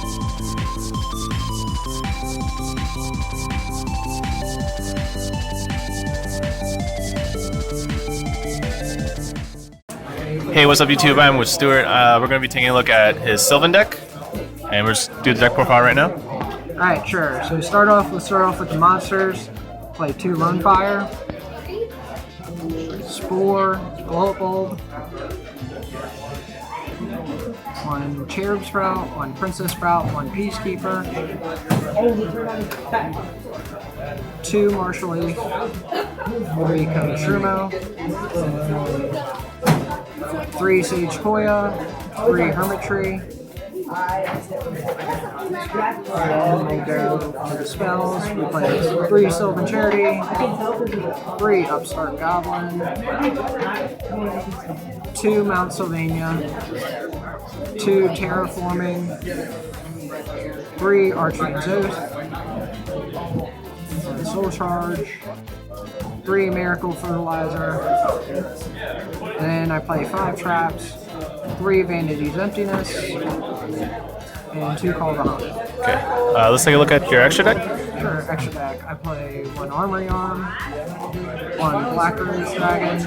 Hey, what's up YouTube? I'm with Stewart. We're going to be taking a look at his Sylvan deck, and we're just do the deck profile right now. Alright, sure. So let's start off with the monsters. Play 2 Lone Fire, Spore, Bullet Bulb, 1 Cherub Sprout, 1 Princess Sprout, 1 Peacekeeper, 2 Martial Leaf, 3 Konoshumo, 3 Sage Koya, 3 Hermit Tree, and we'll go to the spells. We play 3 Sylvan Charity, 3 Upstart Goblin, 2 Mount Sylvania, 2 Terraforming, 3 Archfiend's Oath, 1 Soul Charge, 3 Miracle Fertilizer, then I play 5 Traps, 3 Vanities Emptiness, and 2 Call the Hunt. Okay, let's take a look at your extra deck. Sure, extra deck. I play 1 Armory Arm, 1 Black Rose Dragon,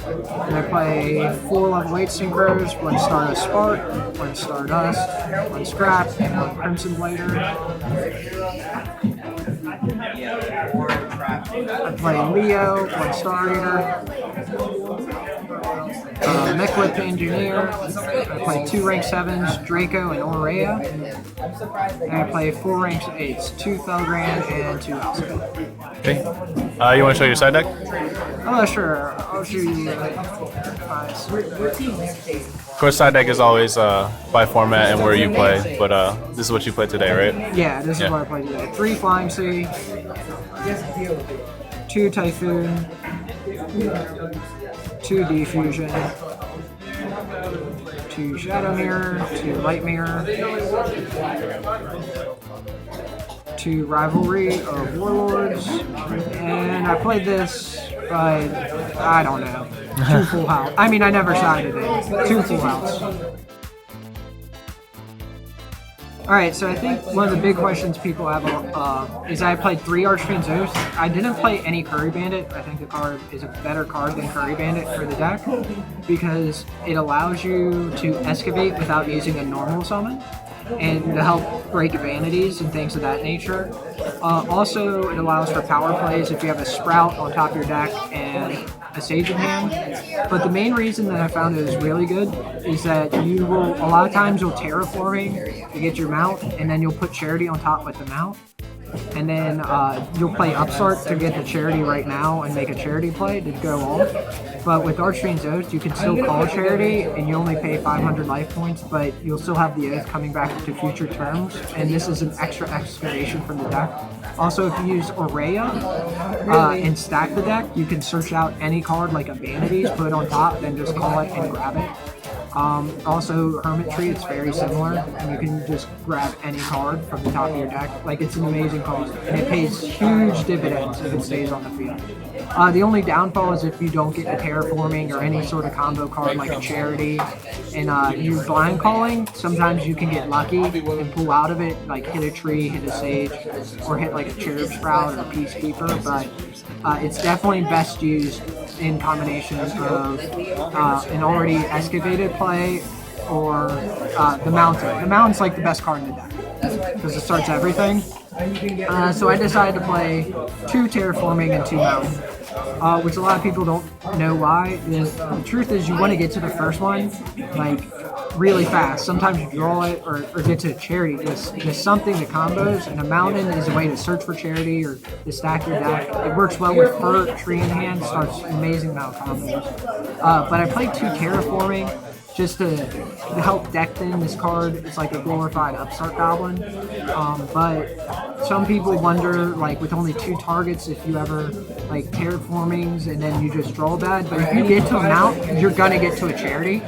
and I play 4 Level 8 Synchros, 1 Stardust Spark, 1 Stardust, 1 Scrap, and 1 Crimson Blader. I play Leo, 1 Star Eater, Mechlith Engineer. I play 2 rank 7s, Draco and Aurea. And I play 4 rank 8s, 2 Felgrand and 2 Alcid. Okay. You want to show your side deck? Oh, sure. I'll show you. Of course, side deck is always by format and where you play, but this is what you play today, right? Yeah, this is what I play today. 3 Flying Sea, 2 Typhoon, 2 Diffusion, 2 Shadow Mirror, 2 Light Mirror, 2 Rivalry of Warlords, and I played this by, I don't know, 2 Full House. I mean, I never sided it. 2 Full House. Alright, so I think one of the big questions people have is I played 3 Archfiend's Oath. I didn't play any Curry Bandit. I think the card is a better card than Curry Bandit for the deck because it allows you to excavate without using a normal summon and to help break vanities and things of that nature. Also, it allows for power plays if you have a Sprout on top of your deck and a Sage in hand. But the main reason that I found it is really good is that you will, a lot of times you'll terraforming to get your mount, and then you'll put Charity on top with the mount. And then you'll play Upstart to get the Charity right now and make a Charity play to go off. But with Archfiend's Oath, you can still call Charity and you only pay 500 life points, but you'll still have the Oath coming back to future terms. And this is an extra excavation from the deck. Also, if you use Aurea and stack the deck, you can search out any card like a Vanities, put it on top, then just call it and grab it. Also, Hermit Tree, it's very similar, and you can just grab any card from the top of your deck. Like, it's an amazing card, and it pays huge dividends if it stays on the field. The only downfall is if you don't get a Terraforming or any sort of combo card like a Charity, and you're blind calling, sometimes you can get lucky and pull out of it, like hit a tree, hit a Sage, or hit like a Cherub Sprout or a Peacekeeper, but it's definitely best used in combinations of an already excavated play or the Mountain. The Mountain's like the best card in the deck because it starts everything. So I decided to play 2 Terraforming and 2 Mountain, which a lot of people don't know why. The truth is you want to get to the first one like really fast. Sometimes you draw it or get to Charity. There's something to combos, and a Mountain is a way to search for Charity or to stack your deck. It works well with Fur, Tree in hand, starts an amazing amount of combos. But I played 2 Terraforming just to help deck thin this card. It's like a glorified Upstart Goblin. But some people wonder, like with only 2 targets, if you ever like Terraformings and then you just draw bad. But if you get to a Mount, you're gonna get to a Charity.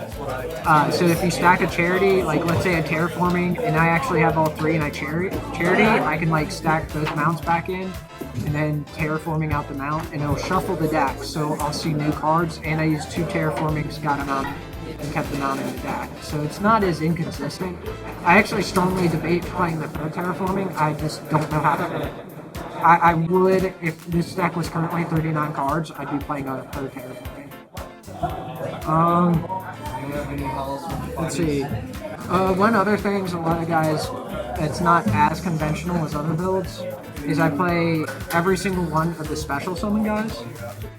So if you stack a Charity, like let's say a Terraforming, and I actually have all 3 and I Charity, I can like stack both mounts back in and then Terraforming out the mount, and it'll shuffle the deck. So I'll see new cards, and I use 2 Terraformings, got a mount. and kept the non in the deck. So it's not as inconsistent. I actually strongly debate playing the pro terraforming. I just don't know how to play it. I would, if this deck was currently 39 cards, I'd be playing a pro terraforming. Let's see. One other thing a lot of guys, that's not as conventional as other builds, is I play every single one of the special summon guys.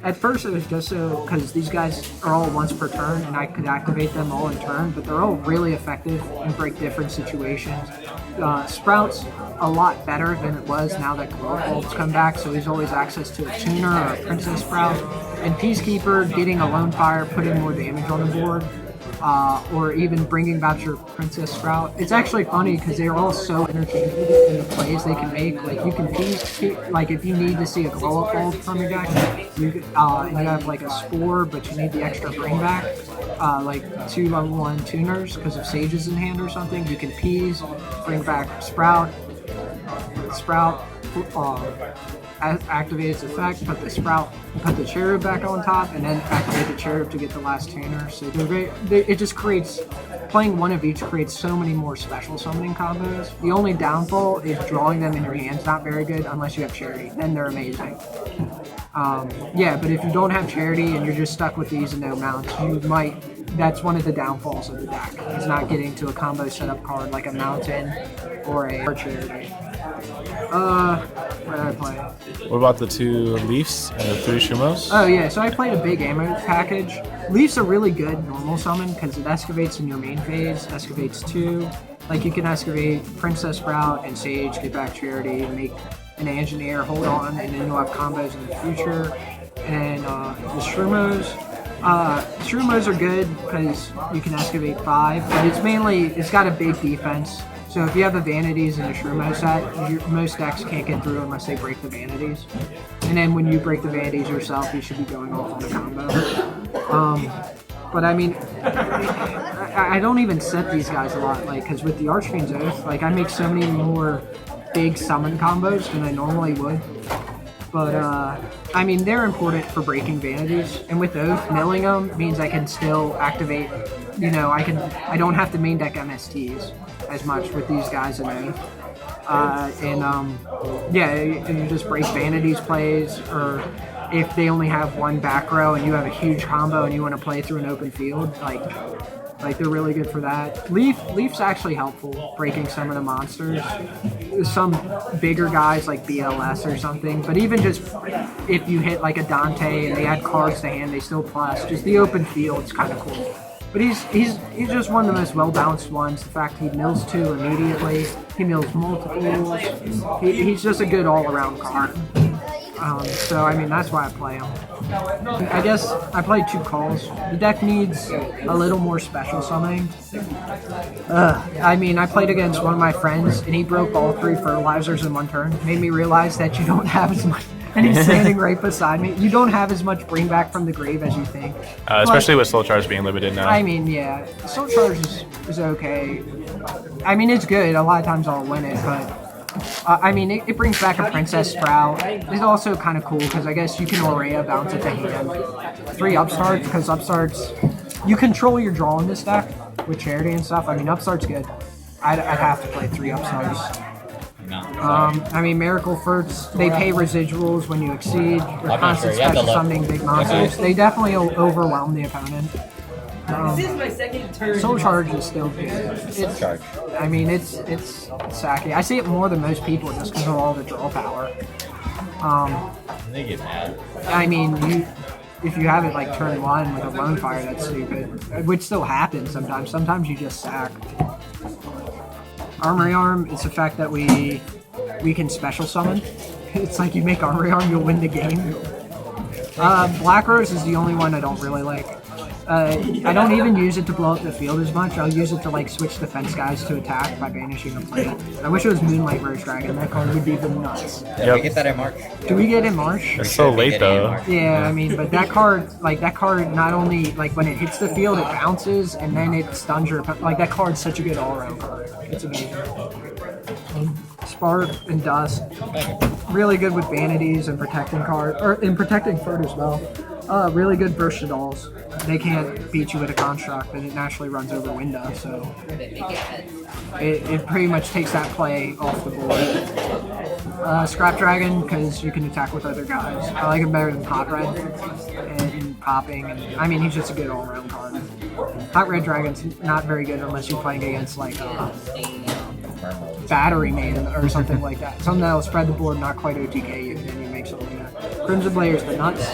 At first it was just so, because these guys are all once per turn and I could activate them all in turn, but they're all really effective and break different situations. Sprout's a lot better than it was now that Ouroboros come back, so he's always access to a tuner or a princess Sprout. And Peacekeeper, getting a lone fire, putting more damage on the board, or even bringing about your Princess Sprout. It's actually funny because they're all so interchangeable in the plays they can make. Like you can like if you need to see a glow up bulb from your deck, you could, and you have like a Spore, but you need the extra bring back, like 2 level 1 tuners because of Sages in hand or something. You can Peas, bring back Sprout, activate its effect, put the Cherub back on top, and then activate the Cherub to get the last tuner. So it just creates, playing one of each creates so many more special summoning combos. The only downfall is drawing them in your hand's not very good unless you have Charity, then they're amazing. Yeah, but if you don't have Charity and you're just stuck with these and no mounts, that's one of the downfalls of the deck, is not getting to a combo setup card like a Mountain or a Charity. What did I play? What about the 2 Leafs and the 3 Shumos? Oh yeah, so I played a big ammo package. Leafs are really good normal summon because it excavates in your main phase, excavates 2. Like you can excavate Princess Sprout and Sage, get back Charity, make an Engineer, hold on, and then you'll have combos in the future. And the Shrumos are good because you can excavate 5, but it's got a big defense. So if you have the Vanities in a Shrumo set, most decks can't get through unless they break the Vanities. And then when you break the Vanities yourself, you should be going off on a combo. But I mean, I don't even set these guys a lot, like, because with the Archfiend's Oath, like, I make so many more big summon combos than I normally would. But, I mean, they're important for breaking Vanities, and with Oath, milling them means I can still activate, I don't have to main deck MSTs as much with these guys in Oath. Yeah, you just break Vanities plays, or if they only have one back row and you have a huge combo and you want to play through an open field, like they're really good for that. Leaf's actually helpful, breaking some of the monsters. Some bigger guys like BLS or something, but even just if you hit like a Dante and they add cards to hand, they still plus. Just the open field's kind of cool. But he's just one of the most well-balanced ones. The fact he mills 2 immediately, he mills multiples. He's just a good all-around card. So, I mean, that's why I play him. I guess I played 2 calls. The deck needs a little more special summoning. I mean, I played against one of my friends, and he broke all 3 fertilizers in 1 turn. Made me realize that you don't have as much... And he's standing right beside me. You don't have as much bring back from the grave as you think. Especially with Soul Charge being limited now. I mean, yeah. Soul Charge is okay. I mean, it's good. A lot of times I'll win it, but... I mean, it brings back a Princess Sprout. It's also kind of cool because I guess you can Aurea bounce it to hand. 3 Upstarts, because Upstarts... You control your draw in this deck with Charity and stuff. I mean, Upstart's good. I'd have to play 3 Upstarts. I mean, Miracle Furts, they pay residuals when you exceed. Your constant special summoning big monsters. They definitely overwhelm the opponent. This is my second turn. Soul Charge is still good. I mean, it's sacky. I see it more than most people just because of all the draw power. They get mad. I mean, if you have it like turn 1 with a lone fire, that's stupid. Which still happens sometimes. Sometimes you just sack. Armory Arm, it's the fact that we can special summon. It's like you make Armory Arm, you'll win the game. Black Rose is the only one I don't really like. I don't even use it to blow up the field as much. I'll use it to like switch defense guys to attack by banishing a plate. I wish it was Moonlight Rose Dragon. That card would be the nuts. Yeah, we get that in March. Do we get it in March? It's so late though. Yeah, I mean, but that card not only like when it hits the field, it bounces and then it stuns your opponent. Like that card's such a good all-around card. It's amazing. Spark and Dust, really good with Vanities and protecting card, or in protecting Furt as well. Really good versus dolls. They can't beat you with a construct, and it naturally runs over window, so it pretty much takes that play off the board. Scrap Dragon, because you can attack with other guys. I like him better than Hot Red and popping. And, I mean, he's just a good all-around card. Hot Red Dragon's not very good unless you're playing against like Battery Man or something like that. Something that'll spread the board, not quite OTK you, and then you make something like that. Crimson Blader's the nuts.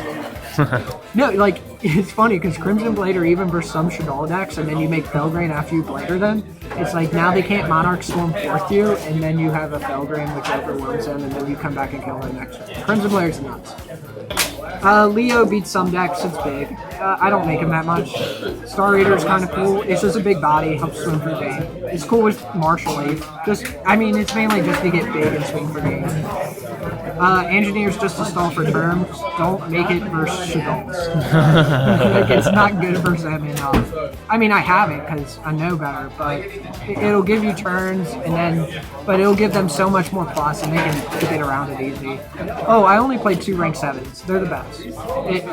No, like, it's funny because Crimson Blader, even versus some Shaddoll decks, and then you make Felgrain after you Blader them, it's like now they can't Monarch Storm forth you, and then you have a Felgrain which overwhelms them, and then you come back and kill them next turn. Crimson Blader's nuts. Leo beats some decks, it's big. I don't make him that much. Star Eater is kind of cool. It's just a big body, helps swim for game. It's cool with Martial Leaf. I mean, it's mainly just to get big and swing for game. Engineer's just a stall for terms. Don't make it versus Shaddolls. Like, it's not good versus them enough. I mean, I have it because I know better, but it'll give you turns, but it'll give them so much more plus, and they can get around it easy. Oh, I only played 2 rank 7s. They're the best.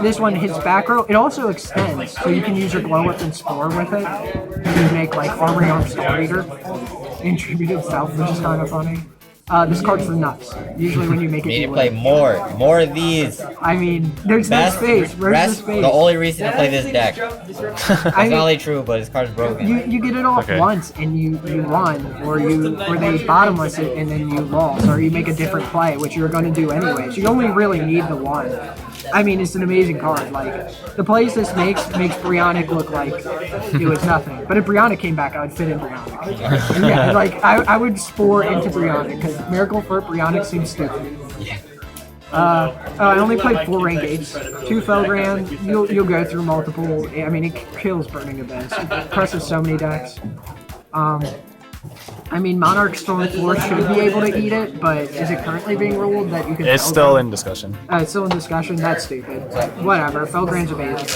This one hits back row. It also extends, so you can use your Glow Whip and Spore with it. You can make like Armory Arm Star Eater and tribute itself, which is kind of funny. This card's for nuts. Usually when you make it, you need to play more of these. I mean, there's no space. Where's the space? The only reason to play this deck. It's not really true, but this card's broken. You get it off once and you won, or they bottomless it and then you lost, or you make a different play, which you're going to do anyways. You only really need the one. I mean, it's an amazing card. Like, the plays this makes Brionic look like it was nothing. But if Brionic came back, I would fit in Brionic. Yeah, like, I would spore into Brionic, because Miracle for Brionic seems stupid. Yeah. I only played 4 rank 8s, 2 Felgran. You'll go through multiple. I mean, it kills Burning Abyss. It presses so many decks. I mean, Monarch Storm 4 should be able to eat it, but is it currently being ruled that you can? It's still in discussion. It's still in discussion. That's stupid. Whatever. Felgran's amazing.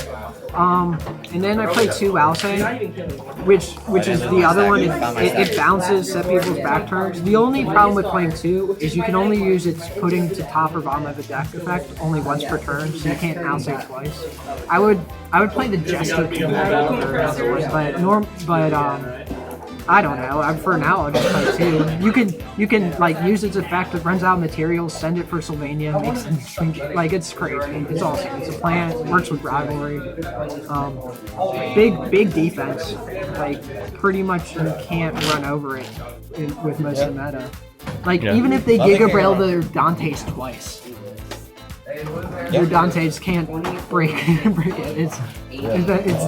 And then I played 2 Alsane, which is the other one. It bounces, set people's back turns. The only problem with playing 2 is you can only use its putting to top or bottom of a deck effect only once per turn, so you can't Alsane twice. I would play the Jester 2 or another one, but I don't know. For now, I'll just play 2. You can like use its effect. It runs out of materials, send it for Sylvania, makes them shrink. Like, it's crazy. It's awesome. It's a planet. It works with rivalry. Big defense. Like, pretty much you can't run over it with most of the meta. Like, even if they Giga Braille their Dantes twice, your Dantes can't break it. It's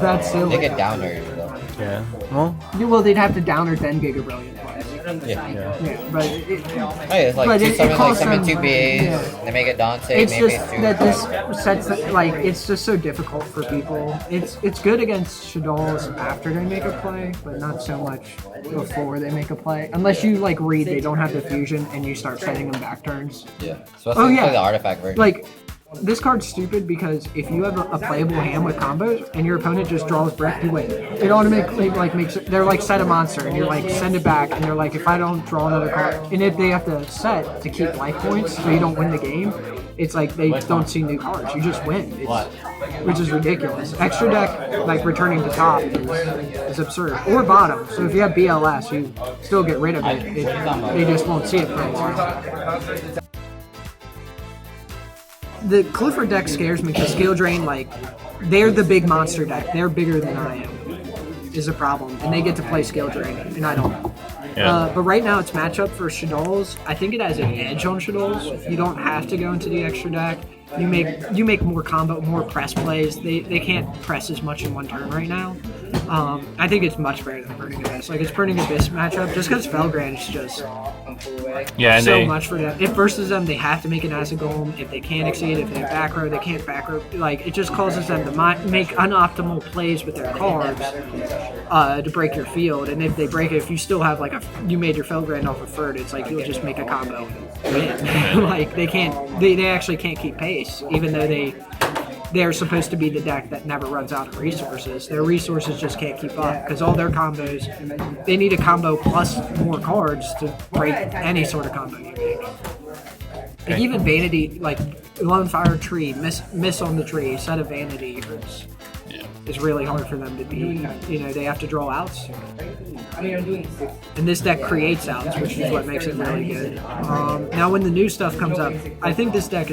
that silly. They get downer though. Yeah. Well, they'd have to downer then Giga Brilliant twice. Yeah, but it's like summon 2 BAs, they make it Dante, it's maybe just 2. that this sets it's just so difficult for people. It's good against Shaddolls after they make a play, but not so much before they make a play. Unless you like read they don't have the fusion and you start setting them back turns. Yeah. Especially play the artifact version. Like, this card's stupid because if you have a playable hand with combos and your opponent just draws brick, you win. It automatically like makes it. They're like set a monster and you're like send it back and they're like if I don't draw another card and if they have to set to keep life points so you don't win the game, it's like they don't see new cards. You just win. Which is ridiculous. Extra deck like returning to top is absurd or bottom. So if you have BLS, you still get rid of it. They just won't see it for a while. The Clifford deck scares me because Skill Drain, like, they're the big monster deck. They're bigger than I am, is a problem. And they get to play Skill Drain, and I don't. Yeah. But right now it's matchup for Shaddolls. I think it has an edge on Shaddolls. You don't have to go into the extra deck. You make more combo, more press plays. They can't press as much in one turn right now. I think it's much better than Burning Abyss. Like, it's Burning Abyss matchup just because Felgrand is just so much for them. If versus them, they have to make an Acid Golem. If they can't exceed, if they have back row, they can't back row. Like, it just causes them to make unoptimal plays with their cards to break your field. And if they break it, if you still have like you made your Felgrand off a third, it's like you'll just make a combo and win. Like, they actually can't keep pace, even though they're supposed to be the deck that never runs out of resources. Their resources just can't keep up because all their combos, they need a combo plus more cards to break any sort of combo you make. Like even Vanity, like Lone Fire Tree, miss on the tree, set of Vanity is really hard for them to beat. You know, they have to draw outs. And this deck creates outs, which is what makes it really good. Now when the new stuff comes up, I think this deck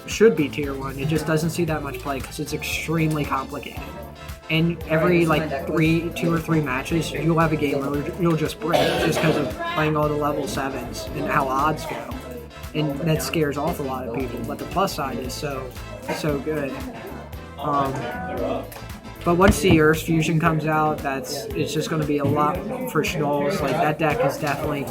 should be tier 1. It just doesn't see that much play because it's extremely complicated. And every like 2 or 3 matches, you'll have a game where you'll just break just because of playing all the level 7s and how odds go. And that scares off a lot of people. But the plus side is so good. But once the Earth Fusion comes out, it's just going to be a lot for Schnolls. Like that deck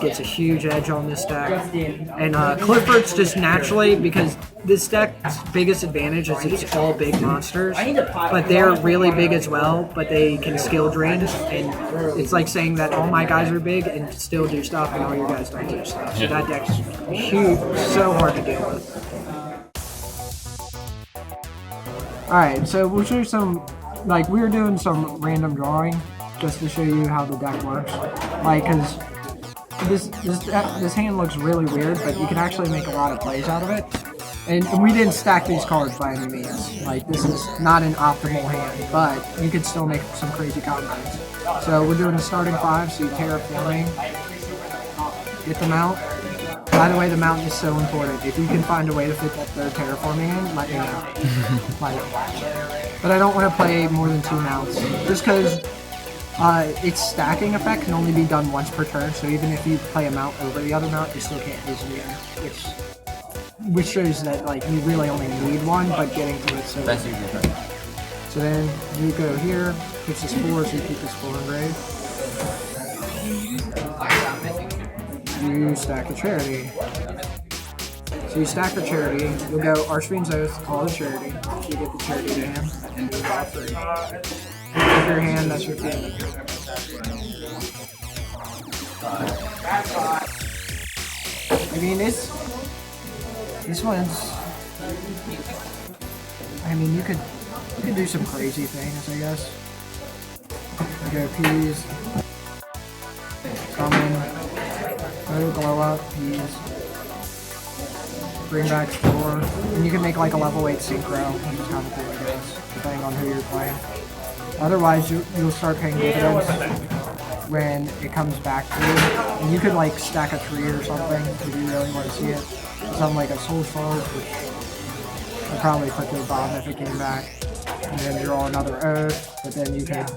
gets a huge edge on this deck. And Clifford's just naturally, because this deck's biggest advantage is it's all big monsters, but they're really big as well, but they can skill drain. And it's like saying that all my guys are big and still do stuff, and all your guys don't do stuff. So that deck's huge, so hard to deal with. Alright, so we'll show you some. Like, we were doing some random drawing just to show you how the deck works. Like, because this hand looks really weird, but you can actually make a lot of plays out of it. And we didn't stack these cards by any means. Like, this is not an optimal hand, but you could still make some crazy combos. So we're doing a starting 5, so you terraforming, get the mount. By the way, the mount is so important. If you can find a way to fit that third terraforming in, let me know. But I don't want to play more than 2 mounts, just because its stacking effect can only be done once per turn, so even if you play a mount over the other mount, you still can't use it again, which shows that like you really only need one, but getting to it so So then you go here, hits this 4, so you keep this 4 engraved. You stack a charity. So you stack the charity, you'll go Archfiend's Oath, call the charity, so you get the charity to him, and do draw 3. Pick your hand, that's your field. I mean, this one's, I mean, you could do some crazy things, I guess. You go Peas, summon, go glow up, Peas. Bring back 4, and you can make like a level 8 synchro, which is kind of cool, I guess, depending on who you're playing. Otherwise, you'll start paying dividends when it comes back to you, and you could like stack a tree or something if you really want to see it. Something like a soul charge, which I'd probably put to the bottom if it came back, and then draw another oath. But then you could,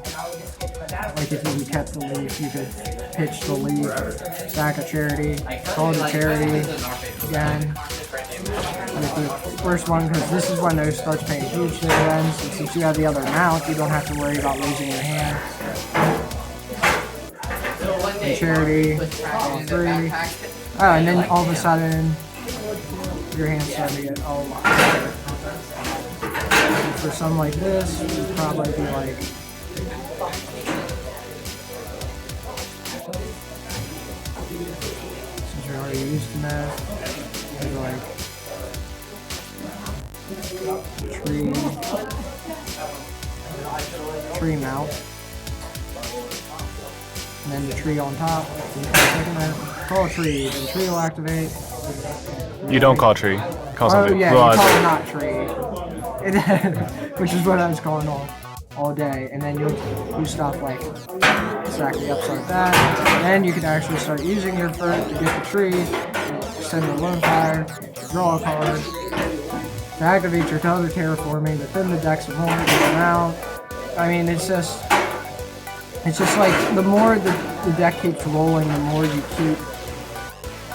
like if you kept the leaf, you could pitch the leaf, stack a charity, call the charity again. With the first one, because this is when those starts paying huge dividends, and since you have the other mount, you don't have to worry about losing your hand. And charity, all 3. Oh, and then all of a sudden, your hand's starting to get a lot better. For something like this, it would probably be like, since you're already used to that, it's like tree mount, and then the tree on top. Call a tree, then the tree will activate. You don't call tree. Call something. Oh yeah, you call it not tree, which is what I was calling all day. And then you'll do stuff like stack the upside like that. Then you can actually start using your bird to get the tree, send the lone fire, draw a card. To activate your other terraforming, but then the deck's more around. I mean, it's just like the more the deck keeps rolling, the more you keep.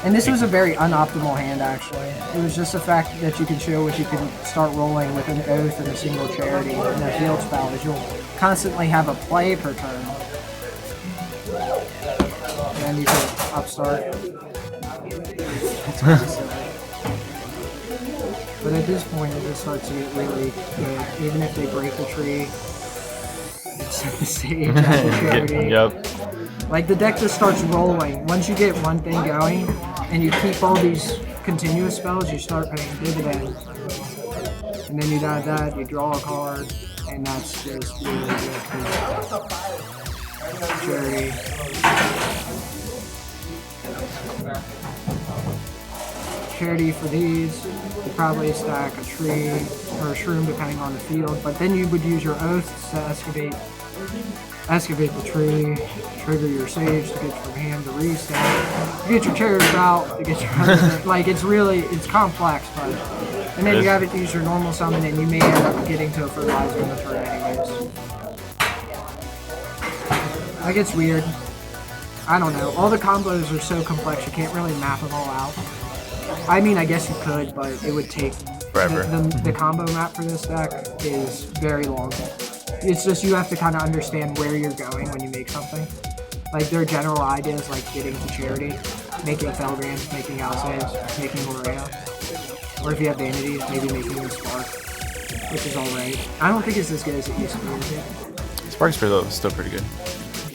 And this was a very unoptimal hand, actually. It was just the fact that you can show if you can start rolling with an oath and a single charity and a field spell, is you'll constantly have a play per turn. And then you can upstart. But at this point, it just starts to get really good. Even if they break the tree, it's the stage after charity. Yep. Like, the deck just starts rolling. Once you get one thing going, and you keep all these continuous spells, you start paying dividends. And then you add that, you draw a card, and that's just really good. Charity. charity for these. You'd probably stack a tree or a shroom depending on the field, but then you would use your oaths to excavate the tree, trigger your sage to get your hand to reset, you get your chairs out, you get your like it's complex, but and then you have it use your normal summon and you may end up getting to a fertilizer in the turn anyways. Like it's weird. I don't know. All the combos are so complex you can't really map them all out. I mean, I guess you could, but it would take forever. The combo map for this deck is very long. It's just you have to kind of understand where you're going when you make something. Like their general ideas, like getting to charity, making Felgrand, making Alsaves, making Aurea, or if you have Vanities, maybe making a Spark, which is alright. I don't think it's as good as it used to be. Spark's still pretty good.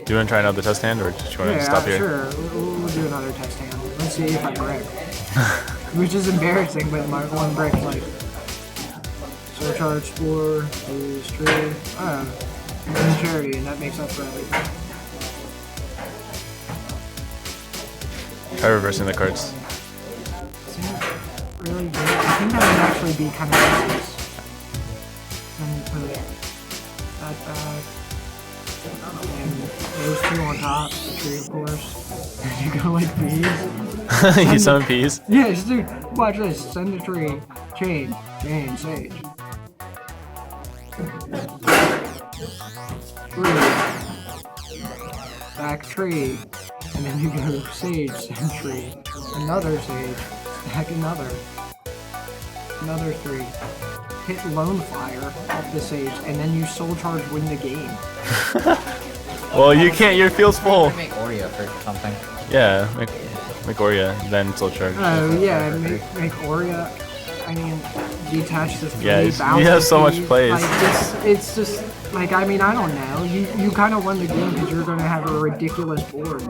Do you want to try another test hand, or do you want to stop here? Sure. We'll do another test hand. Let's see if I brick. Which is embarrassing, but my one brick, like, Surcharge, Spore, use Tree, and Charity, and that makes up for everything. Try reversing the cards. Seems really good. I think that would actually be kind of nice. And put that back. And those two on top, the tree of course. And you go like these. You summon peas? Yeah, just dude, watch this. Send the tree, chain, sage. Tree. Back tree. And then you go sage, send tree. Another sage. Back another. Another three. Hit Lone Fire off the sage, and then you Soul Charge win the game. Well, you can't. Your field's full. Make Aurea for something. Yeah, make Aurea, then Soul Charge. Oh yeah, make Aurea. I mean, detach the three. Yeah, you bounce have so much speed. plays. Like, it's just like, I mean, I don't know. You kind of won the game because you're going to have a ridiculous board.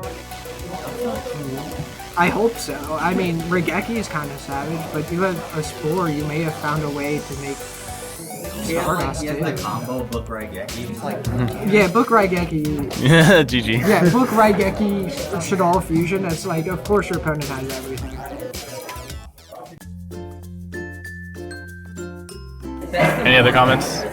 I hope so. I mean, Regeki is kind of savage, but you have a Spore, you may have found a way to make Stardust. He has the combo Book Raigeki. He's like, yeah, Book Raigeki. Yeah, GG. Yeah, Book Raigeki Shadal Fusion. That's like, of course your opponent has everything. Any other comments?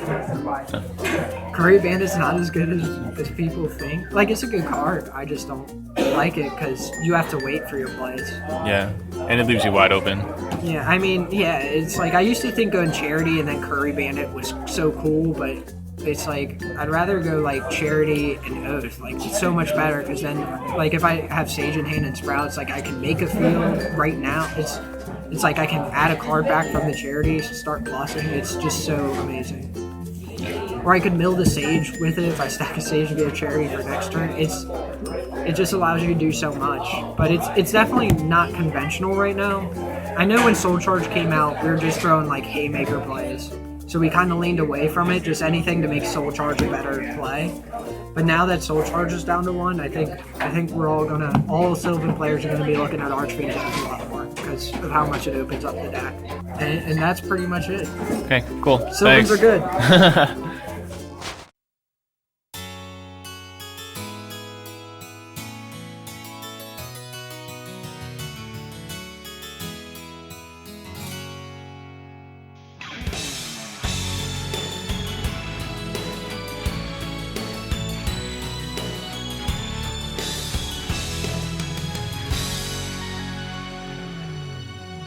Curry Bandit's not as good as people think. Like, it's a good card. I just don't like it because you have to wait for your plays. Yeah, and it leaves you wide open. Yeah, I mean, yeah, it's like I used to think going Charity and then Curry Bandit was so cool, but it's like I'd rather go like Charity and Oath. Like, it's so much better because then, like, if I have Sage in hand and Sprouts, like I can make a field right now. It's like I can add a card back from the Charities to start plussing. It's just so amazing. Or I could mill the Sage with it if I stack a Sage and get a Charity for next turn. It just allows you to do so much. But it's definitely not conventional right now. I know when Soul Charge came out, we were just throwing like haymaker plays. So we kind of leaned away from it, just anything to make Soul Charge a better play. But now that Soul Charge is down to 1, I think we're all Sylvan players are gonna be looking at Archfiend a lot more because of how much it opens up the deck. And that's pretty much it. Okay, cool. Sylvans Thanks. are good.